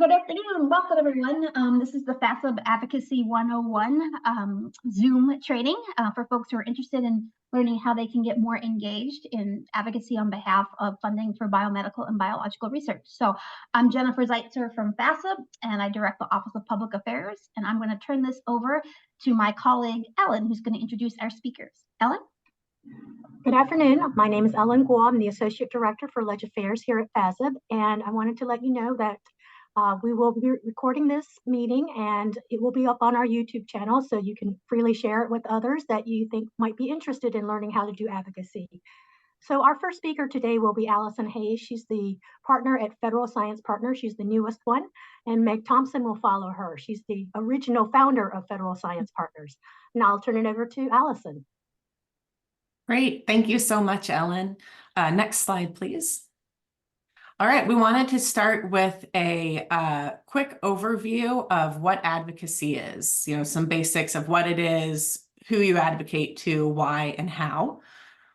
Good afternoon. Welcome, everyone. This is the FASEB Advocacy 101 Zoom training for folks who are interested in learning how they can get more engaged in advocacy on behalf of funding for biomedical and biological research. So I'm Jennifer Zeitzer from FASEB, and I direct the Office of Public Affairs. And I'm going to turn this over to my colleague, Ellen, who's going to introduce our speakers. Ellen? Good afternoon. My name is Ellen Guo. I'm the Associate Director for Leg Affairs here at FASEB, and I wanted to let you know that we will be recording this meeting and it will be up on our YouTube channel, so you can freely share it with others that you think might be interested in learning how to do advocacy. So our first speaker today will be Allison Hayes. She's the partner at Federal Science Partners. She's the newest one, and Meg Thompson will follow her. She's the original founder of Federal Science Partners. Now I'll turn it over to Allison. Great. Thank you so much, Ellen. Next slide, please. All right, we wanted to start with a quick overview of what advocacy is, some basics of what it is, who you advocate to, why, and how.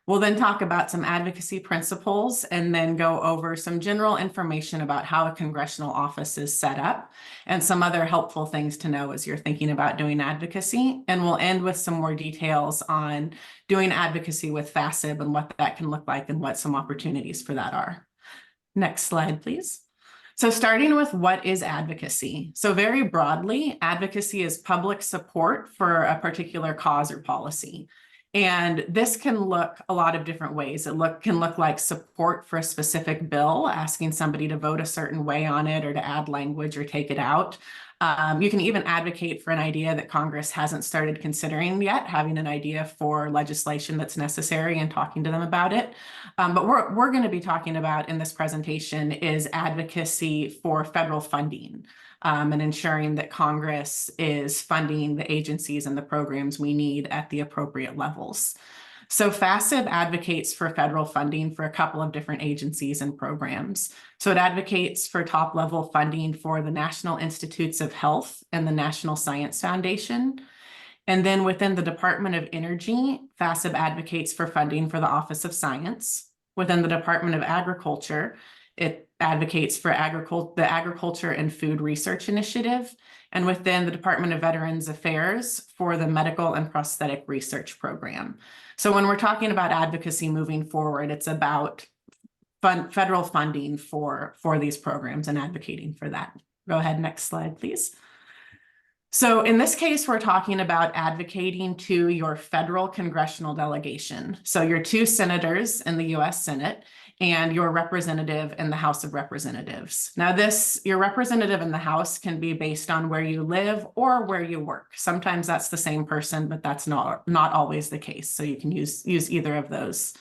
We'll then talk about some advocacy principles and then go over some general information about how a congressional office is set up and some other helpful things to know as you're thinking about doing advocacy. And we'll end with some more details on doing advocacy with FASEB and what that can look like and what some opportunities for that are. Next slide, please. So starting with what is advocacy? So very broadly, advocacy is public support for a particular cause or policy. And this can look a lot of different ways. It can look like support for a specific bill, asking somebody to vote a certain way on it or to add language or take it out. You can even advocate for an idea that Congress hasn't started considering yet, having an idea for legislation that's necessary and talking to them about it. But what we're going to be talking about in this presentation is advocacy for federal funding and ensuring that Congress is funding the agencies and the programs we need at the appropriate levels. So FASEB advocates for federal funding for a couple of different agencies and programs. So it advocates for top-level funding for the National Institutes of Health and the National Science Foundation. And then within the Department of Energy, FASEB advocates for funding for the Office of Science. Within the Department of Agriculture, it advocates for the Agriculture and Food Research Initiative, and within the Department of Veterans Affairs for the Medical and Prosthetic Research Program. So when we're talking about advocacy moving forward, it's about federal funding for these programs and advocating for that. Go ahead, next slide, please. So in this case, we're talking about advocating to your federal congressional delegation. So your 2 senators in the US Senate and your representative in the House of Representatives. Now your representative in the House can be based on where you live or where you work. Sometimes that's the same person, but that's not always the case. So you can use either of those.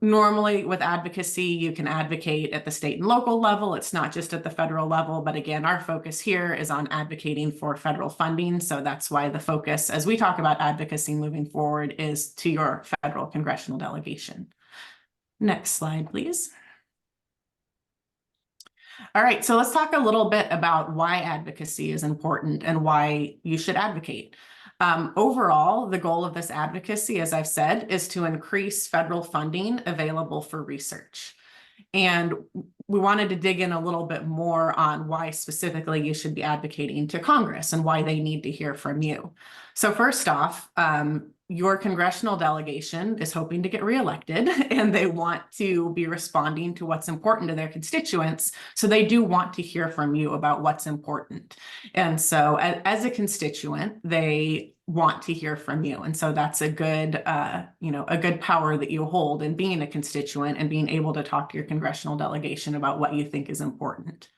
Normally with advocacy, you can advocate at the state and local level. It's not just at the federal level, but again, our focus here is on advocating for federal funding. So that's why the focus, as we talk about advocacy moving forward, is to your federal congressional delegation. Next slide, please. All right, so let's talk a little bit about why advocacy is important and why you should advocate. Overall, the goal of this advocacy, as I've said, is to increase federal funding available for research. And we wanted to dig in a little bit more on why specifically you should be advocating to Congress and why they need to hear from you. So first off, your congressional delegation is hoping to get reelected and they want to be responding to what's important to their constituents. So they do want to hear from you about what's important. And so as a constituent, they want to hear from you. And so that's a good, a good power that you hold in being a constituent and being able to talk to your congressional delegation about what you think is important.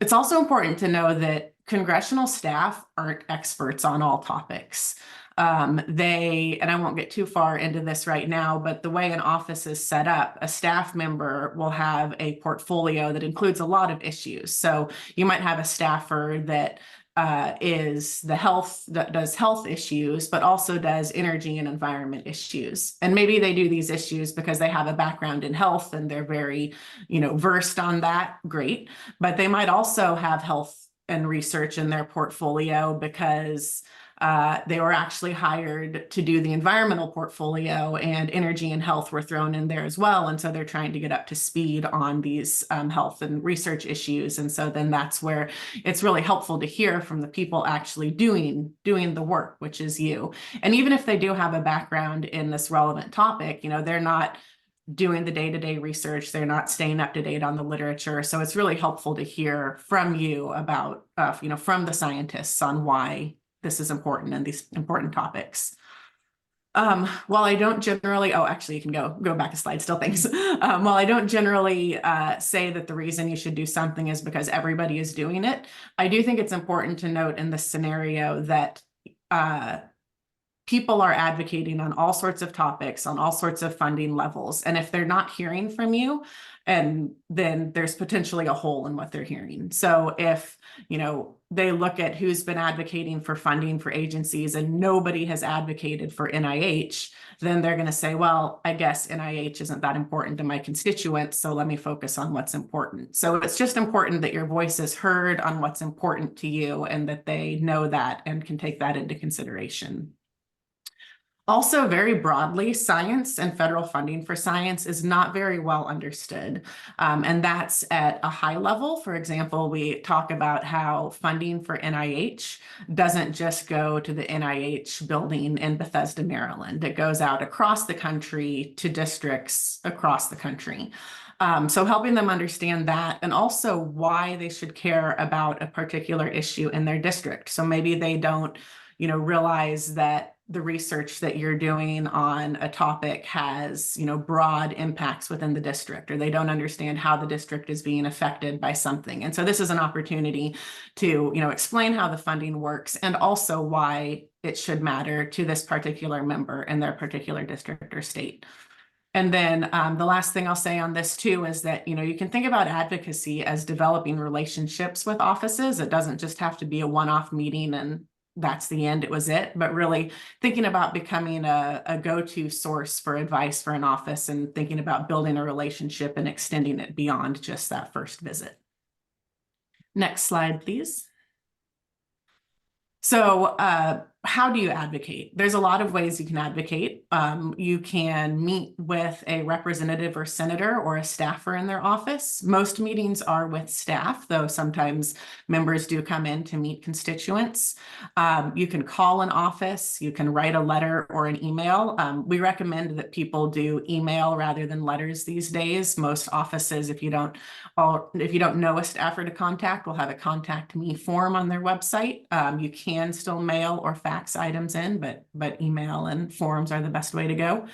It's also important to know that congressional staff aren't experts on all topics. And I won't get too far into this right now, but the way an office is set up, a staff member will have a portfolio that includes a lot of issues. So you might have a staffer that does health issues, but also does energy and environment issues. And maybe they do these issues because they have a background in health and they're very, versed on that. Great. But they might also have health and research in their portfolio because They were actually hired to do the environmental portfolio, and energy and health were thrown in there as well. And so they're trying to get up to speed on these health and research issues. And so then that's where it's really helpful to hear from the people actually doing the work, which is you. And even if they do have a background in this relevant topic, you know, they're not doing the day-to-day research, they're not staying up to date on the literature. So it's really helpful to hear from you about, you know, from the scientists on why this is important and these important topics. While I don't generally, oh, actually you can go back a slide still, thanks. While I don't generally say that the reason you should do something is because everybody is doing it, I do think it's important to note in this scenario that people are advocating on all sorts of topics, on all sorts of funding levels. And if they're not hearing from you, and then there's potentially a hole in what they're hearing. So if, you know, they look at who's been advocating for funding for agencies and nobody has advocated for NIH, then they're going to say, well, I guess NIH isn't that important to my constituents, so let me focus on what's important. So it's just important that your voice is heard on what's important to you and that they know that and can take that into consideration. Also, very broadly, science and federal funding for science is not very well understood. And that's at a high level. For example, we talk about how funding for NIH doesn't just go to the NIH building in Bethesda, Maryland. It goes out across the country to districts across the country. So helping them understand that, and also why they should care about a particular issue in their district. So maybe they don't, you know, realize that the research that you're doing on a topic has, you know, broad impacts within the district, or they don't understand how the district is being affected by something. And so this is an opportunity to, you know, explain how the funding works and also why it should matter to this particular member in their particular district or state. And then the last thing I'll say on this too is that, you know, you can think about advocacy as developing relationships with offices. It doesn't just have to be a one-off meeting and that's the end, it was it, but really thinking about becoming a go-to source for advice for an office and thinking about building a relationship and extending it beyond just that first visit. Next slide, please. So how do you advocate? There's a lot of ways you can advocate. You can meet with a representative or senator or a staffer in their office. Most meetings are with staff, though sometimes members do come in to meet constituents. You can call an office, you can write a letter or an email. We recommend that people do email rather than letters these days. Most offices, if you don't know a staffer to contact, will have a contact me form on their website. You can still mail or fax items in, but email and forms are the best way to go.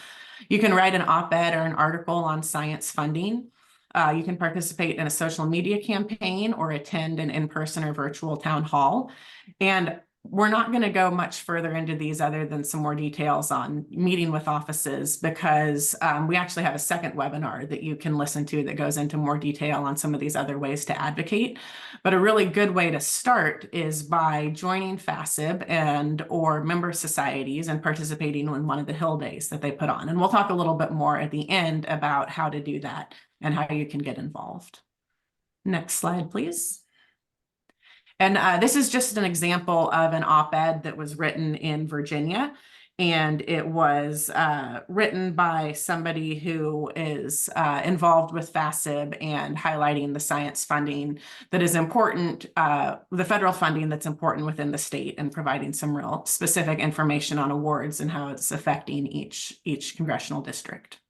You can write an op-ed or an article on science funding. You can participate in a social media campaign or attend an in-person or virtual town hall. And we're not going to go much further into these other than some more details on meeting with offices, because we actually have a second webinar that you can listen to that goes into more detail on some of these other ways to advocate. But a really good way to start is by joining FASEB and or member societies and participating in one of the Hill Days that they put on. And we'll talk a little bit more at the end about how to do that and how you can get involved. Next slide, please. And this is just an example of an op-ed that was written in Virginia. And it was written by somebody who is involved with FASEB and highlighting the science funding that is important, the federal funding that's important within the state, and providing some real specific information on awards and how it's affecting each congressional district.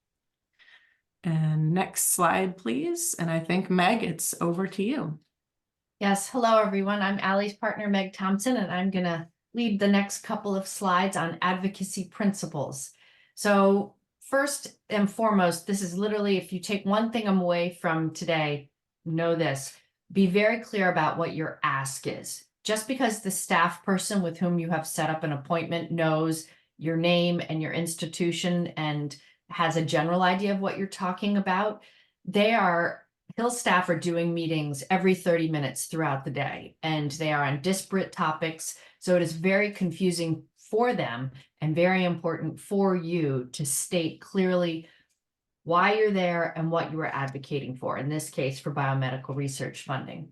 And next slide, please. And I think, Meg, it's over to you. Yes, hello everyone. I'm Allie's partner, Meg Thompson, and I'm going to lead the next couple of slides on advocacy principles. So first and foremost, this is literally, if you take one thing away from today, know this: be very clear about what your ask is. Just because the staff person with whom you have set up an appointment knows your name and your institution and has a general idea of what you're talking about, Hill staff are doing meetings every 30 minutes throughout the day, and they are on disparate topics. So it is very confusing for them and very important for you to state clearly why you're there and what you are advocating for, in this case, for biomedical research funding.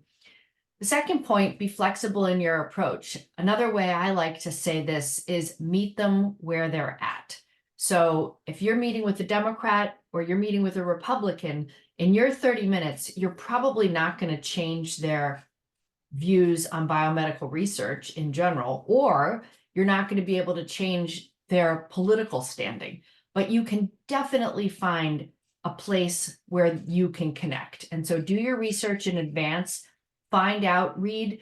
The second point, be flexible in your approach. Another way I like to say this is meet them where they're at. So if you're meeting with a Democrat or you're meeting with a Republican, in your 30 minutes, you're probably not going to change their views on biomedical research in general, or you're not going to be able to change their political standing, but you can definitely find a place where you can connect. And so do your research in advance, find out, read,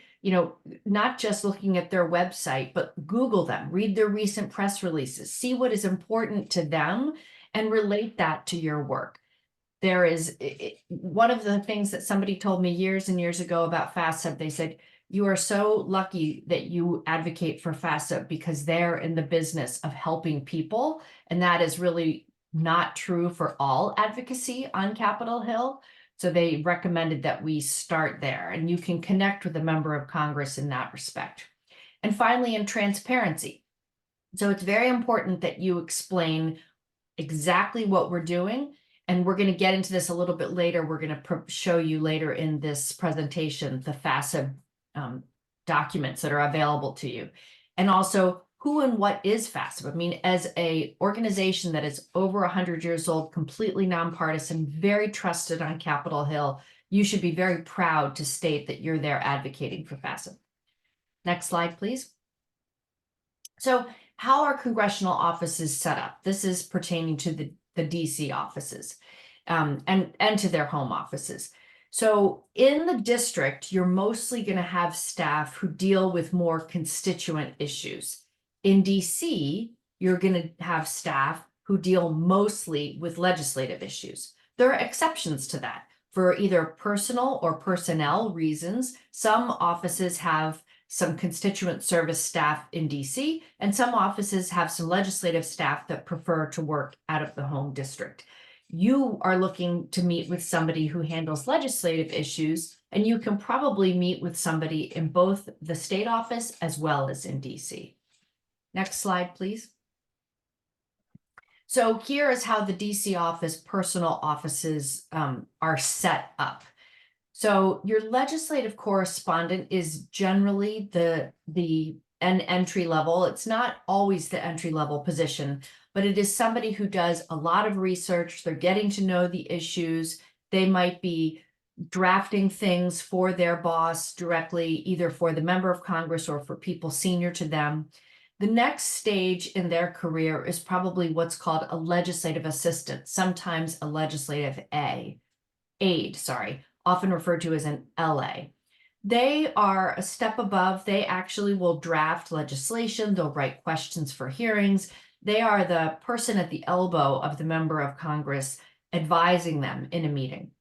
not just looking at their website, but Google them, read their recent press releases, see what is important to them and relate that to your work. There is one of the things that somebody told me years and years ago about FASEB. They said, you are so lucky that you advocate for FASEB because they're in the business of helping people. And that is really not true for all advocacy on Capitol Hill. So they recommended that we start there, and you can connect with a member of Congress in that respect. And finally, in transparency. So it's very important that you explain exactly what we're doing. And we're going to get into this a little bit later. We're going to show you later in this presentation the FASEB documents that are available to you. And also, who and what is FASEB? I mean, as an organization that is over 100 years old, completely nonpartisan, very trusted on Capitol Hill, you should be very proud to state that you're there advocating for FASEB. Next slide, please. So how are congressional offices set up? This is pertaining to the DC offices and to their home offices. So in the district, you're mostly going to have staff who deal with more constituent issues. In DC, you're going to have staff who deal mostly with legislative issues. There are exceptions to that. For either personal or personnel reasons, some offices have some constituent service staff in DC, and some offices have some legislative staff that prefer to work out of the home district. You are looking to meet with somebody who handles legislative issues, and you can probably meet with somebody in both the state office as well as in DC. Next slide, please. So here is how the DC office personal offices are set up. So your legislative correspondent is generally an entry level. It's not always the entry level position, but it is somebody who does a lot of research. They're getting to know the issues. They might be drafting things for their boss directly, either for the member of Congress or for people senior to them. The next stage in their career is probably what's called a legislative assistant, sometimes a legislative aide, often referred to as an LA. They are a step above. They actually will draft legislation. They'll write questions for hearings. They are the person at the elbow of the member of Congress advising them in a meeting.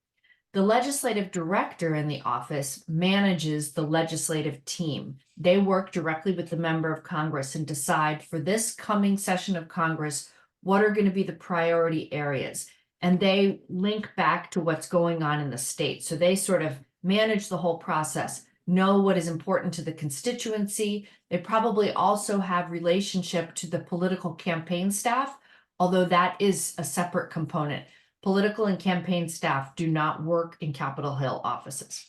The legislative director in the office manages the legislative team. They work directly with the member of Congress and decide for this coming session of Congress, what are going to be the priority areas. And they link back to what's going on in the state. So they sort of manage the whole process, know what is important to the constituency. They probably also have relationship to the political campaign staff, although that is a separate component. Political and campaign staff do not work in Capitol Hill offices.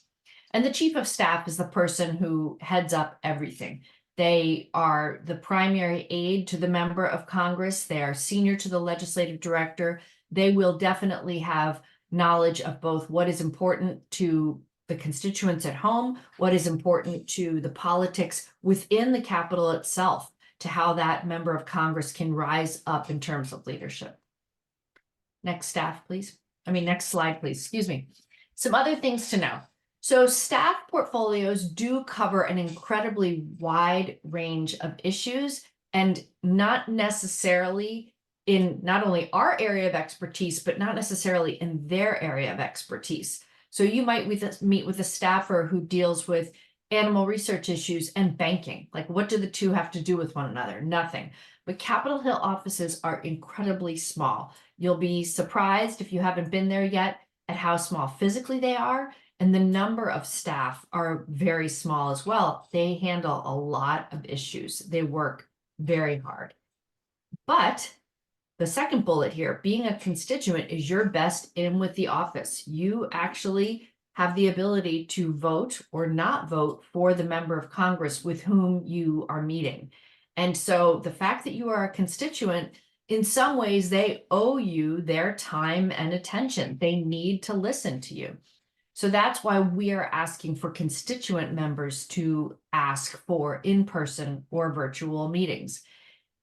And the chief of staff is the person who heads up everything. They are the primary aide to the member of Congress. They are senior to the legislative director. They will definitely have knowledge of both what is important to the constituents at home, what is important to the politics within the Capitol itself, to how that member of Congress can rise up in terms of leadership. Next slide, please. Excuse me. Some other things to know. So staff portfolios do cover an incredibly wide range of issues, and not necessarily in not only our area of expertise, but not necessarily in their area of expertise. So you might meet with a staffer who deals with animal research issues and banking. Like, what do the two have to do with one another? Nothing. But Capitol Hill offices are incredibly small. You'll be surprised if you haven't been there yet at how small physically they are. And the number of staff are very small as well. They handle a lot of issues. They work very hard. But the second bullet here, being a constituent is your best in with the office. You actually have the ability to vote or not vote for the member of Congress with whom you are meeting. And so the fact that you are a constituent, in some ways, they owe you their time and attention. They need to listen to you. So that's why we are asking for constituent members to ask for in-person or virtual meetings.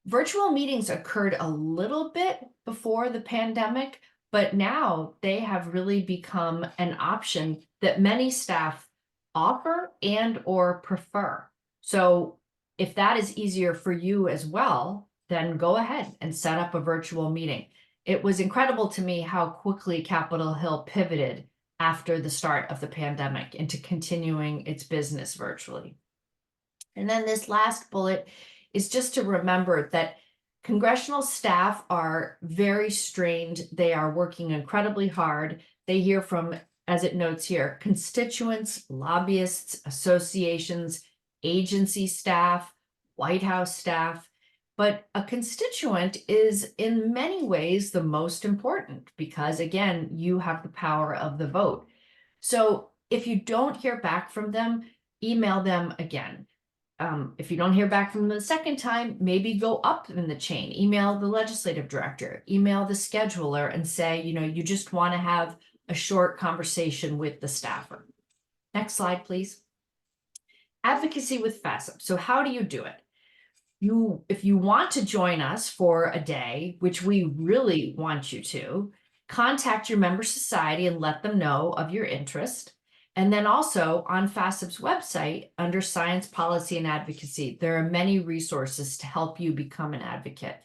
Virtual meetings occurred a little bit before the pandemic, but now they have really become an option that many staff offer and or prefer. So if that is easier for you as well, then go ahead and set up a virtual meeting. It was incredible to me how quickly Capitol Hill pivoted after the start of the pandemic into continuing its business virtually. And then this last bullet is just to remember that congressional staff are very strained. They are working incredibly hard. They hear from, as it notes here, constituents, lobbyists, associations, agency staff, White House staff. But a constituent is in many ways the most important because, again, you have the power of the vote. So if you don't hear back from them, email them again. If you don't hear back from them the second time, maybe go up in the chain, email the legislative director, email the scheduler and say, you just want to have a short conversation with the staffer. Next slide, please. Advocacy with FASEB. So how do you do it? If you want to join us for a day, which we really want you to, contact your member society and let them know of your interest. And then also on FASEB's website, under Science, Policy, and Advocacy, there are many resources to help you become an advocate.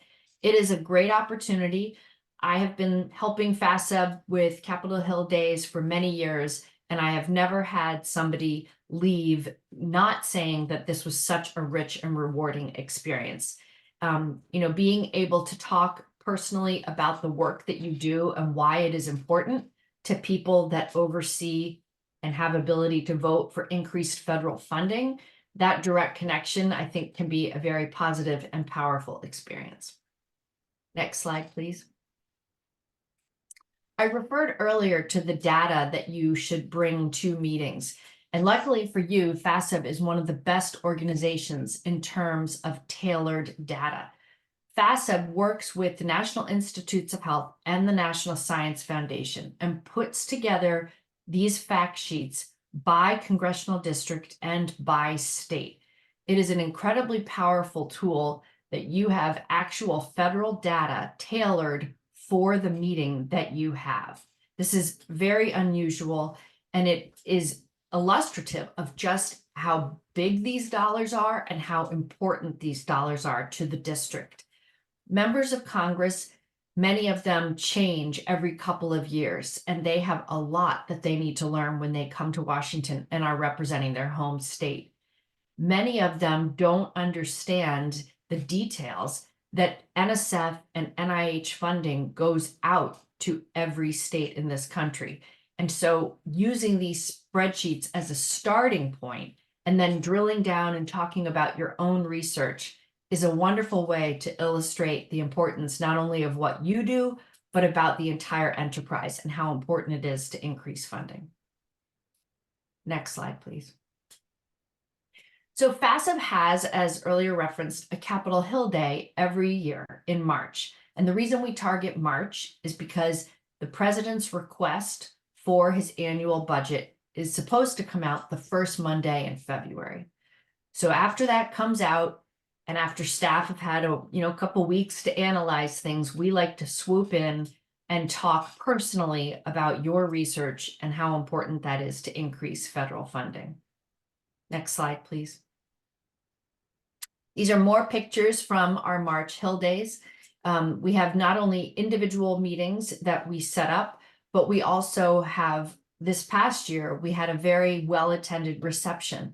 It is a great opportunity. I have been helping FASEB with Capitol Hill Days for many years, and I have never had somebody leave not saying that this was such a rich and rewarding experience. Being able to talk personally about the work that you do and why it is important to people that oversee and have ability to vote for increased federal funding, that direct connection, I think, can be a very positive and powerful experience. Next slide, please. I referred earlier to the data that you should bring to meetings. And luckily for you, FASEB is one of the best organizations in terms of tailored data. FASEB works with the National Institutes of Health and the National Science Foundation and puts together these fact sheets by congressional district and by state. It is an incredibly powerful tool that you have actual federal data tailored for the meeting that you have. This is very unusual, and it is illustrative of just how big these dollars are and how important these dollars are to the district. Members of Congress, many of them change every couple of years, and they have a lot that they need to learn when they come to Washington and are representing their home state. Many of them don't understand the details that NSF and NIH funding goes out to every state in this country. And so using these spreadsheets as a starting point and then drilling down and talking about your own research is a wonderful way to illustrate the importance not only of what you do, but about the entire enterprise and how important it is to increase funding. Next slide, please. So FASEB has, as earlier referenced, a Capitol Hill Day every year in March. And the reason we target March is because the president's request for his annual budget is supposed to come out the first Monday in February. So after that comes out, and after staff have had a couple weeks to analyze things, we like to swoop in and talk personally about your research and how important that is to increase federal funding. Next slide, please. These are more pictures from our March Hill Days. We have not only individual meetings that we set up, but we also have, this past year, we had a very well-attended reception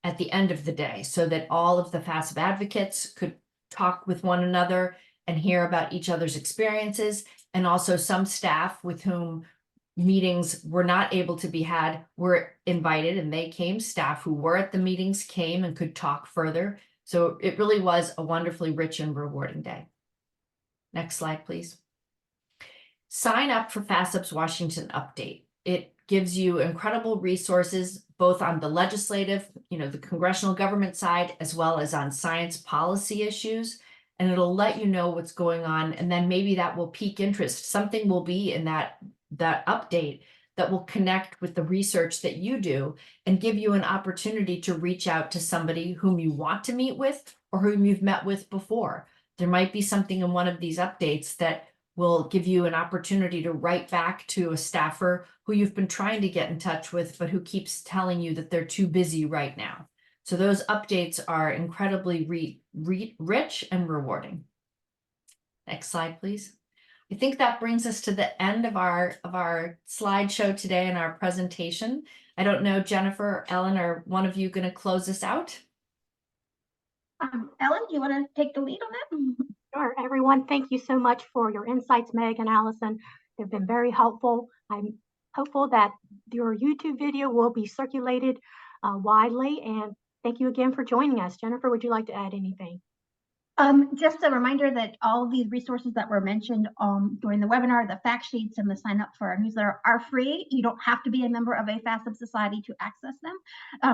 at the end of the day so that all of the FASEB advocates could talk with one another and hear about each other's experiences. And also some staff with whom meetings were not able to be had were invited, and they came. Staff who were at the meetings came and could talk further. So it really was a wonderfully rich and rewarding day. Next slide, please. Sign up for FASEB's Washington Update. It gives you incredible resources, both on the legislative, the congressional government side, as well as on science policy issues. And it'll let you know what's going on. And then maybe that will pique interest. Something will be in that update that will connect with the research that you do and give you an opportunity to reach out to somebody whom you want to meet with or whom you've met with before. There might be something in one of these updates that will give you an opportunity to write back to a staffer who you've been trying to get in touch with, but who keeps telling you that they're too busy right now. So those updates are incredibly rich and rewarding. Next slide, please. I think that brings us to the end of our slideshow today and our presentation. I don't know, Jennifer or Ellen, are one of you going to close us out? Ellen, do you want to take the lead on that? Sure, everyone. Thank you so much for your insights, Meg and Allison. They've been very helpful. I'm hopeful that your YouTube video will be circulated widely. And thank you again for joining us. Jennifer, would you like to add anything? Just a reminder that all of these resources that were mentioned during the webinar, the fact sheets and the sign up for our newsletter are free. You don't have to be a member of a FASEB society to access them.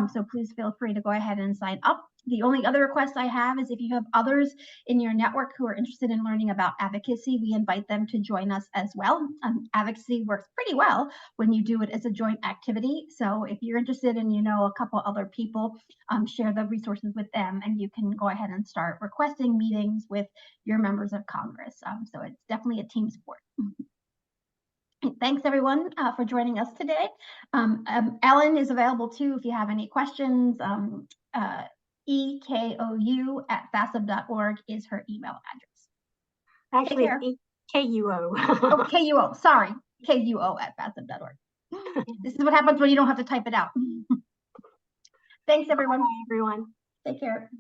So please feel free to go ahead and sign up. The only other request I have is if you have others in your network who are interested in learning about advocacy, we invite them to join us as well. Advocacy works pretty well when you do it as a joint activity. So if you're interested and you know a couple other people, share the resources with them and you can go ahead and start requesting meetings with your members of Congress. So it's definitely a team sport. Thanks everyone for joining us today. Ellen is available too if you have any questions. EKOU@FASEB.org is her email address. Actually, it's KUO. Oh, KUO, sorry. KUO@FASEB.org. This is what happens when you don't have to type it out. Thanks, everyone. Bye, everyone. Take care.